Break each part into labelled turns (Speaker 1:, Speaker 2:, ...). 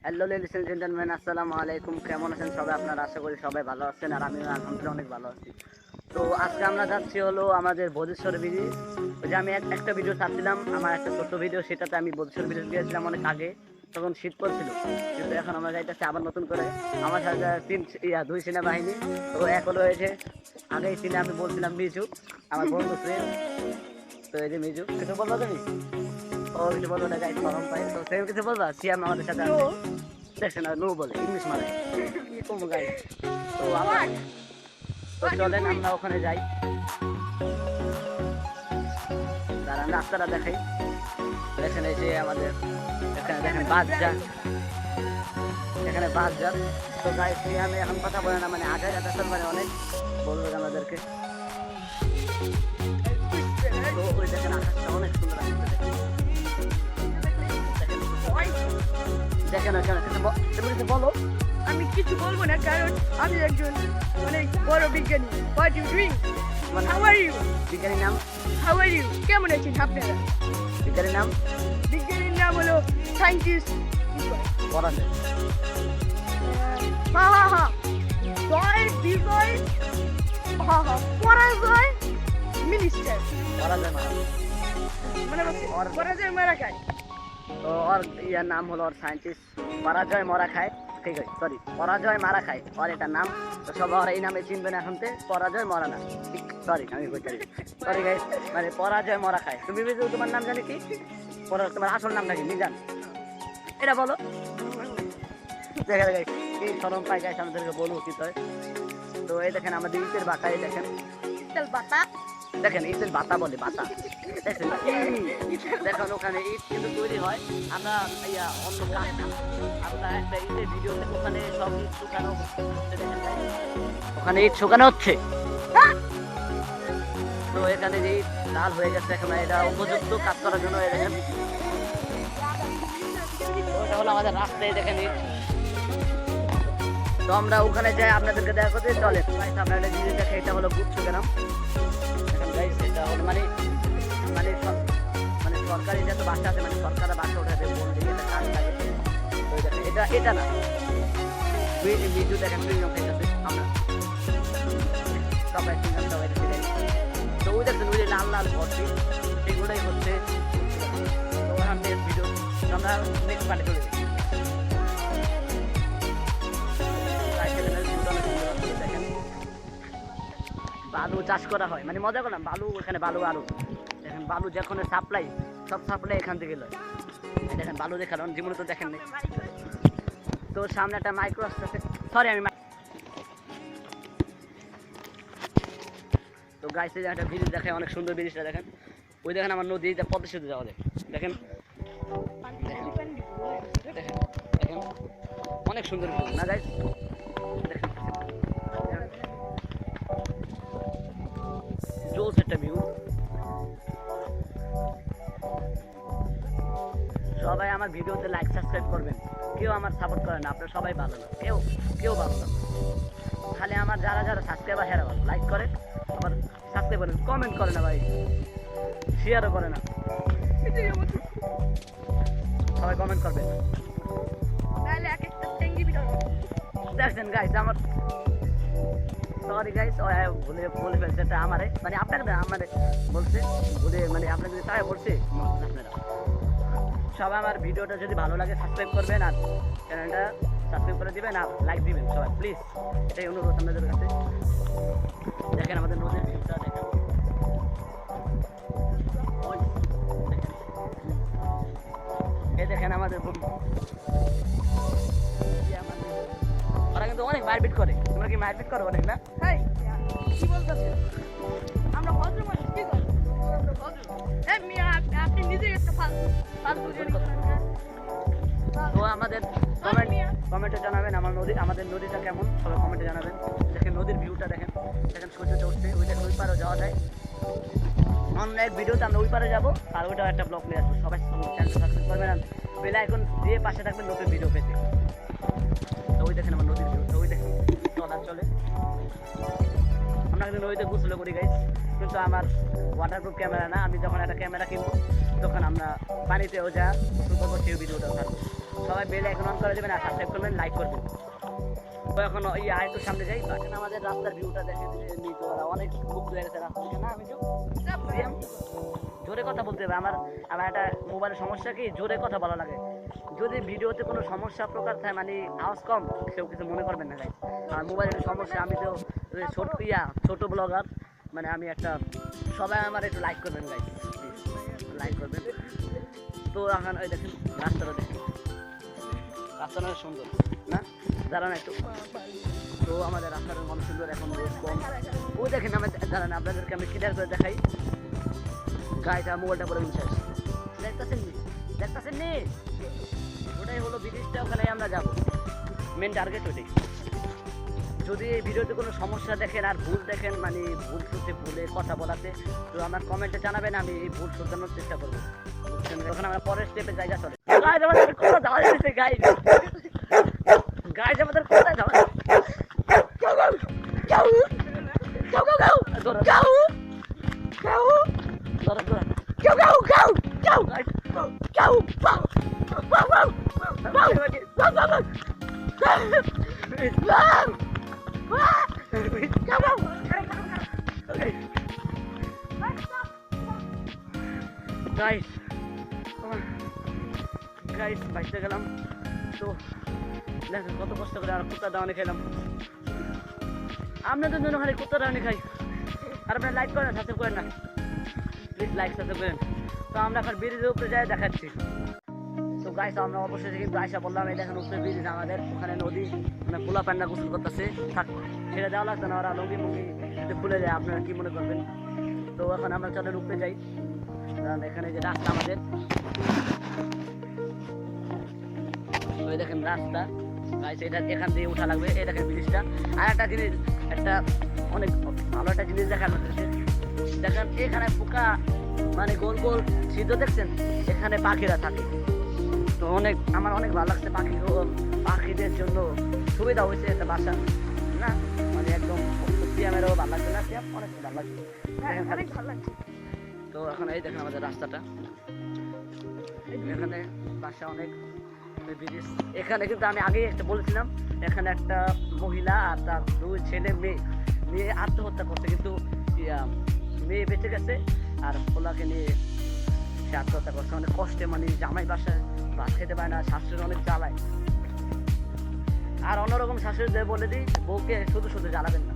Speaker 1: Hello ladies and gentleman, আসসালামু আলাইকুম। কেমন আছেন সবাই? আপনারা আশা করি সবাই ভালো আছেন, আর আমিও আলহামদুলিল্লাহ অনেক ভালো আছি। তো আজকে আমরা যাচ্ছি হলো আমাদের বোধেশ্বর ব্রিজ। ওই যে আমি একটা ভিডিও ছাড়ছিলাম, আমার একটা ছোট্ট ভিডিও, সেটাতে আমি বোধেশ্বর ব্রিজ গিয়েছিলাম অনেক আগে, তখন শীত পড়ছিল। কিন্তু এখন আমরা যাইতেছি আবার নতুন করে। আমার সাথে দুই সেনাবাহিনী। তো এক হলো হয়েছে আগে এই সিনে আমি বলছিলাম মিজু, আমার বন্ধু ফ্রেন্ড। তো এই যে মিজু, কিছু বলবো তুমি? ও কিছু বলবো না, গাইড গরম পাই। তো সেম কিছু বলবা? সিয়াম আমাদের সাথে আছে। দেখছেন না, নো বলে ইংলিশ মানে কি কমবো গাইড। তো আমরা চলেন আমরা ওখানে যাই, দাঁড়ান রাস্তাটা দেখাই। দেখেন এই যে আমাদের এখানে দেখেন বাস যান, এখানে বাস যান। তো গাইড সিয়ামে এখন কথা বলে না, মানে আগে যাতে মানে অনেক বলবো আমাদেরকে। তো ওই দেখেন আকাশটা অনেক সুন্দর আসছে, দেখেন ওখানে তুমি কিছু বলো।
Speaker 2: আমি কিছু বলবো না, কারণ আমি একজন অনেক বড় বিজ্ঞানী। What you doing? How are you?
Speaker 1: বিজ্ঞানীর নাম?
Speaker 2: How are you? কেমন আছেন আপনারা?
Speaker 1: বিজ্ঞানীর নাম?
Speaker 2: বিজ্ঞানীর নাম হলো সায়েন্টিস্ট
Speaker 1: পড়া যায়।
Speaker 2: হা জয় বিজয় পরাজয় মিনিস্টার।
Speaker 1: পড়া যায় মারা।
Speaker 2: মানে পরাজয় মারা খায়।
Speaker 1: তো ওর ইয়ার নাম হলো ওর সায়েন্টিস্ট পরাজয় মরা খায়। ঠিক আছে, সরি, পরাজয় মারা খায় ওর এটা নাম। তো সব ওরা এই নামে চিনবে না এখন থেকে, পরাজয় মরা না। সরি আমি বলতে সরি গাইস, মানে পরাজয় মরা খায়। তুমি বুঝছো তোমার নাম জানি কি? তোমার আসল নামটা কি মিজান? এটা বলো। দেখেন গাইস এই শরম পাই গাইস, আমাদেরকে বলবো কি হয়। তো এই দেখেন আমাদের ইটের বাতা, এই দেখেন
Speaker 2: বাতা,
Speaker 1: দেখেন ইটের বাতা বলে, বাতা। দেখেন দেখুন ওখানে ইট কিন্তু তৈরি হয়, আমরা অন্য কাজ না, আমরা একটা ইটের ভিডিও ওখানে সব ইট শুকানো হচ্ছে। দেখেন ওখানে ইট শুকানো হচ্ছে। তো এখানে যে ইট লাল হয়ে গেছে, এখন এটা উপযুক্ত কাজ করার জন্য। দেখেন ওটা হলো আমাদের রাস্তায়, দেখেন ইট। তো আমরা ওখানে যাই, আপনাদেরকে দেখা করতে চলে। আপনারা জিনিস দেখে, এটা হলো গুচ্ছ গ্রাম। দেখেন গাইস এটা হলো মানে মানে মানে সরকারি যত বাসা আছে, মানে সরকারের বাসা ওঠাতে বলতে এটা কাজ লাগে। তো দেখেন এটা না ভিডিও দেখেন প্রিমিয়াম খাইতেছে আমরা সবাই প্রিমিয়াম সবাই দেখেন। তো ওই দেখেন ওই যে লাল লাল ভর্তি, সেগুলোই হচ্ছে। তো ওখান থেকে ভিডিও আমরা নেক্সট পার্টে চলে যাই। দেখেন বালু চাষ করা হয়, মানে মজা করলাম, বালু এখানে বালু আরো দেখেন, বালু যখন সাপ্লাই, সব সাপ্লাই এখান থেকে লয়। দেখেন বালু দেখালাম, জীবনে তো দেখেন নাই। তো সামনে একটা মাইক্রো আসতেছে, সরি আমি তো গাইছে যে একটা ব্রিজ দেখে, অনেক সুন্দর ব্রিজটা দেখেন। ওই দেখেন আমার নদী, পদ্মা সেতু যাওয়া যায়। দেখেন দেখেন দেখেন অনেক সুন্দর ব্রিজ না গাইস? দেখেন জোস একটা ভিউ। সবাই আমার ভিডিওতে লাইক সাবস্ক্রাইব করবেন। কেউ আমার সাপোর্ট করে না, আপনারা সবাই ভালো না, কেউ ভালো না। খালি আমার যারা সাবস্ক্রাইবার হেরা ভালো, লাইক করে, আবার সাবস্ক্রাইব করেন, কমেন্ট করে না ভাই, শেয়ারও করে না। সবাই কমেন্ট করবেন। দেখছেন গাইস আমার, সরি গাইস বলে ফেলছে এটা আমারে, মানে আপনাকে আমারে বলছে বলে, মানে আপনাকে তাই বলছে। আপনারা সবাই আমার ভিডিওটা যদি ভালো লাগে সাবস্ক্রাইব করবেন, আর চ্যানেলটা সাবস্ক্রাইব করে দিবেন, আর লাইক দিবেন সবাই প্লিজ, এই অনুরোধ আপনাদের কাছে। দেখেন আমাদের নদীর ভিউটা দেখেন, এই দেখেন আমাদের ওরা কিন্তু অনেক মারপিট করে। তোমরা কি মারপিট করো অনেক না?
Speaker 2: হ্যাঁ, কি বলতেছেন? আমরা ভদ্র মানুষ, কি করি? আপনি নিজে একটা ফালতু জিনিস।
Speaker 1: তো আমাদের কমেন্টে জানাবেন আমাদের নদীটা কেমন, সবাই কমেন্টে জানাবেন। দেখেন নদীর ভিউটা দেখেন, দেখেন সূর্যটা উঠছে, ওই দেখেন ওই পারেও যাওয়া যায়। অন্য এক ভিডিওতে আমরা ওই পারে যাবো, আর ওইটাও একটা ব্লগ নিয়ে আসবো। সবাই চ্যানেলটা সাবস্ক্রাইব করবেন, আর বেল আইকন দিয়ে পাশে থাকবেন নতুন ভিডিও পেতে। তো ওই দেখেন আমার নদীর ভিউ, তো ওই দেখেন চলে। আমরা কিন্তু নদীতে গোসল করি গাইস, কিন্তু আমার ওয়াটারপ্রুফ ক্যামেরা না। আমি যখন একটা ক্যামেরা কিনবো, তখন আমরা পানিতেও যা গোসল করবো, সেই ভিডিওটাও থাকবো। সবাই বেল আইকন অন করে দেবেন আর সাবস্ক্রাইব করবেন, লাইক করবেন। তো এখন ওই আরেকটু সামনে যাই, এখন আমাদের রাস্তার ভিউটা দেখে নিতে ওরা অনেক মুক্ত হয়ে গেছে রাস্তা থেকে। না আমি জোরে কথা বলতে হবে, আমার একটা মোবাইলের সমস্যা কি জোরে কথা বলা লাগে। যদি ভিডিওতে কোনো সমস্যা প্রকার থাকে মানে আওয়াজ কম, কেউ কিছু মনে করবেন না গাইস। আর মোবাইলের সমস্যা, আমি তো ছোট ব্লগার, মানে আমি একটা, সবাই আমার একটু লাইক করবেন গাইস, লাইক করবেন। তো এখন ওই দেখেন রাস্তাটা দেখেন, রাস্তাটা সুন্দর না, দাঁড়ান একটু। তো আমাদের রাস্তাটা অনেক সুন্দর, এখন কম। ও দেখেন আমি দাঁড়ান আপনাদেরকে আমি ক্লিয়ার করে দেখাই। গাড়িটা মোবাইলটা পরে শেষ, দেখতেছেন নি, ওটাই হলো ব্রিজটা, ওখানে আমরা যাবো, মেন টার্গেট ওইটাই। যদি এই ভিডিওতে কোনো সমস্যা দেখেন আর ভুল দেখেন, মানে ভুল শুনতে ভুলে কথা বলাতে, তো আমার কমেন্টে জানাবেন, আমি এই ভুল শুধানোর চেষ্টা করবো। তখন আমরা পরের স্টেপে জায়গা চলে আমাদের কোথাও যাওয়া যাচ্ছে, গাইজ আমাদের কোথায় যাওয়া গাইস বাইতে গেলাম। তো দেখেন কত কষ্ট করে আর কুত্তা দাওয়ানি খাইলাম, আপনাদের জন্য খালি কুত্তা দাওয়ানি খাই। আর আপনারা লাইক করেন, সাবস্ক্রাইব করেন না, প্লিজ লাইক সাবস্ক্রাইব করেন। তো আমরা এখন ব্রিজের উপরে যাই দেখাচ্ছি। তো গাইস আমরা অবশ্যই কিন্তু আয়সা বললাম, এই দেখেন উপরে ব্রিজ, আমাদের ওখানে নদী, মানে পোলা প্যান্ডা গোসল করতেছে, থাক ছেড়ে দেওয়া লাগছে না, ওরা লঙ্গি মুঙ্গি যদি খুলে যায় আপনারা কি মনে করবেন। তো এখন আমরা চলেন উপরে যাই, কারণ এখানে যে রাস্তা আমাদের, ওই দেখেন রাস্তা গাইস, এটা এখান দিয়ে উঠা লাগবে। এই দেখেন ব্রিজটা। আর একটা জিনিস, একটা অনেক ভালো একটা জিনিস দেখার মধ্যে দেখেন, এখানে পোকা মানে গোল গোল সিদ্ধ দেখছেন, এখানে পাখিরা থাকে। তো আমার অনেক ভালো লাগছে, পাখিদের জন্য সুবিধা হয়েছে একটা বাসা না, মানে একদম সিয়ামেরও ভালো লাগছে না, সিয়াম অনেক ভালো লাগছে, অনেক ভালো লাগছে। তো এখন এই দেখেন আমাদের রাস্তাটা, এখানে বাসা অনেক ব্রিজ। এখানে কিন্তু আমি আগেই একটা বলেছিলাম, এখানে একটা মহিলা আর তার 2 ছেলে মেয়ে আত্মহত্যা করছে, কিন্তু মেয়ে বেঁচে গেছে আর পোলাকে নিয়ে সে আত্মহত্যা করছে অনেক কষ্টে, মানে জামাই বাসায় ভাত খেতে পায় না, শাশুড়ি অনেক জ্বালায়। আর অন্যরকম শাশুড়িদের বলে দিই, বউকে শুধু শুধু জ্বালাবেন না,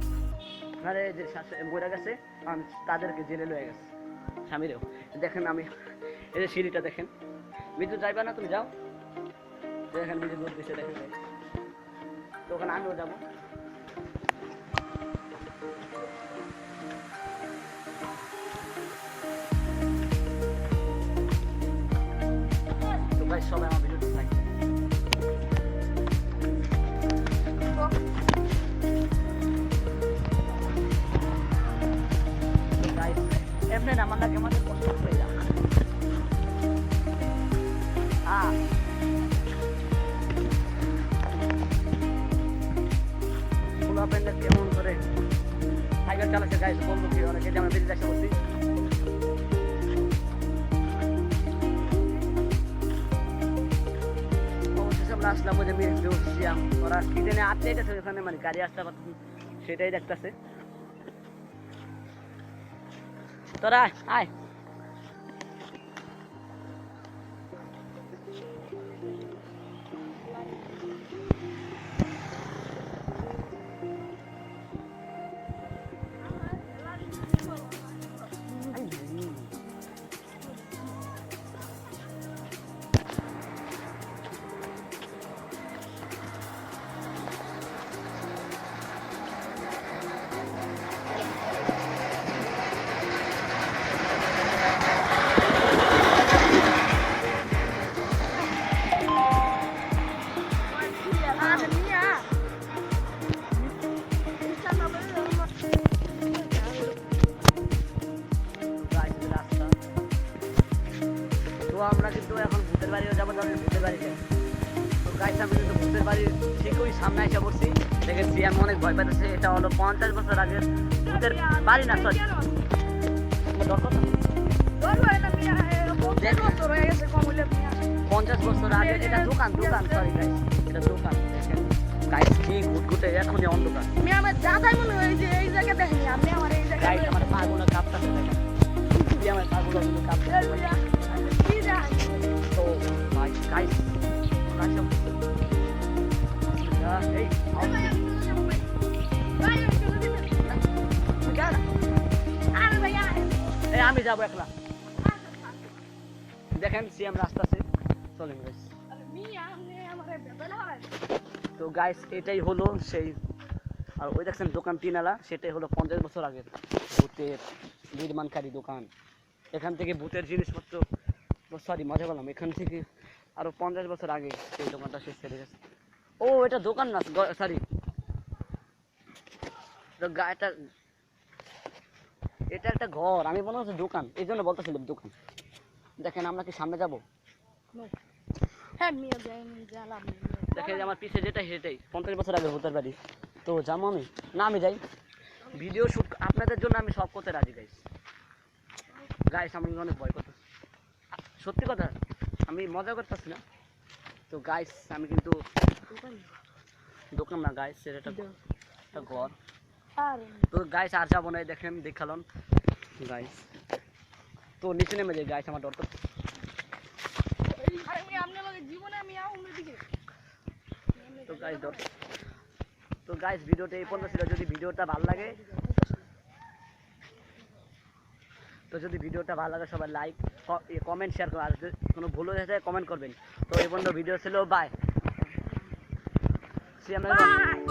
Speaker 1: আরে যে শাশুড়ি মরে গেছে তাদেরকে জেলে লয়ে গেছে স্বামীরেও। দেখেন আমি এই যে সিঁড়িটা দেখেন, বিদ্যুৎ যাইবা না, তুমি যাও, দেখেন বিদ্যুৎ দুধ দিচ্ছে দেখেন। তো ওখানে আমিও যাবো। তো ভাই সবাই আমার ভিডিওটি লাইক, এমনি না আমার লাগে আমাদের কষ্ট হয়ে যাবে। পোলা প্যান্ডা কেমন করে সাইকেল চালাচ্ছে গাইস, বলবো কি অনেকে যে আমরা বেরিয়ে আসা করছি। অবশেষে আমরা আসলাম, ওই যে মেয়ে উঠছিলাম, ওরা কি জানে আটকে গেছে ওখানে, মানে গাড়ি আসতে পারত সেটাই দেখতেছে। তোরা আয়, আমরা কিন্তু এখন ভূতের বাড়িও যাবো, তাহলে ভূতের বাড়ি যাই। তো গাইস আমি কিন্তু ভূতের বাড়ির ঠিক ওই সামনে এসে পড়ছি, দেখেছি আমি অনেক ভয় পাইতেছে। এটা হলো 50 বছর আগের ভূতের বাড়ি না, সরি 50 বছর আগে এটা দোকান সরি গাইস, এটা দোকান দেখেন গাইস, কি ঘুটঘুটে এখনই অন্ধকার।
Speaker 2: আমি আমার দাদাই মনে হয় যে এই জায়গা দেখেনি, আপনি আমার এই জায়গা
Speaker 1: গাইস আমার পাগুলো কাঁপতাছে দেখেন, কি আমার পাগুলো কিন্তু কাঁপতাছে।
Speaker 2: কি জান
Speaker 1: তো গাইস গাইস এই
Speaker 2: আরে ভাইয়া
Speaker 1: এই আমি যাবো একলা। দেখেন সিএম রাস্তা আছে, চলেন গাইস।
Speaker 2: মিয়া আপনি আমারে বেদলা হয়
Speaker 1: তো গাইস এটাই হলো সেই, আর ওই দেখছেন দোকান তিনালা, সেটাই হলো 50 বছর আগের ভূতের নির্মাণকারী দোকান। এখান থেকে ভূতের জিনিসপত্র, সরি মজা বললাম, এখান থেকে আরো 50 বছর আগে সেই দোকানটা শেষ করে গেছে। ও এটা দোকান না, সরি এটা একটা ঘর, আমি মনে হচ্ছে দোকান, এই জন্য বলতেছিলাম দোকান। দেখেন আমরা কি সামনে যাব?
Speaker 2: হ্যাঁ মিয়া যাই গেলাম
Speaker 1: দেখেন যে আমার পিছে যেটা সেটাই 50 বছর আগে ভূতের বাড়ি। তো যাবো আমি, না আমি যাই, ভিডিও শুট আপনাদের জন্য আমি সব করতে রাজি গাইস। গাইস আমি অনেক ভয় করতে, সত্যি কথা, আমি মজা করতেছি না। তো গাইস আমি কিন্তু দোকান না গাইস, সেটা একটা ঘর।
Speaker 2: আরে
Speaker 1: তো গাইস আর যাবো না, দেখেন দেখালাম গাইস। তো নিচে নেমে যাই গাইস, আমার ডর তো।
Speaker 2: আরে মিয়া আপনি লগে জীবনে আমি আও দিকে
Speaker 1: তো গাইস ডর, তো গাইস ভিডিওটা এই পর্যন্ত ছিল। যদি ভিডিওটা ভালো লাগে, তো যদি ভিডিওটা ভালো লাগে সবাই লাইক কমেন্ট শেয়ার করে, আর যদি কোনো ভুল হয়ে যায় কমেন্ট করবেন। তো এই পর্যন্ত ভিডিও ছিল, বাই।
Speaker 2: বাই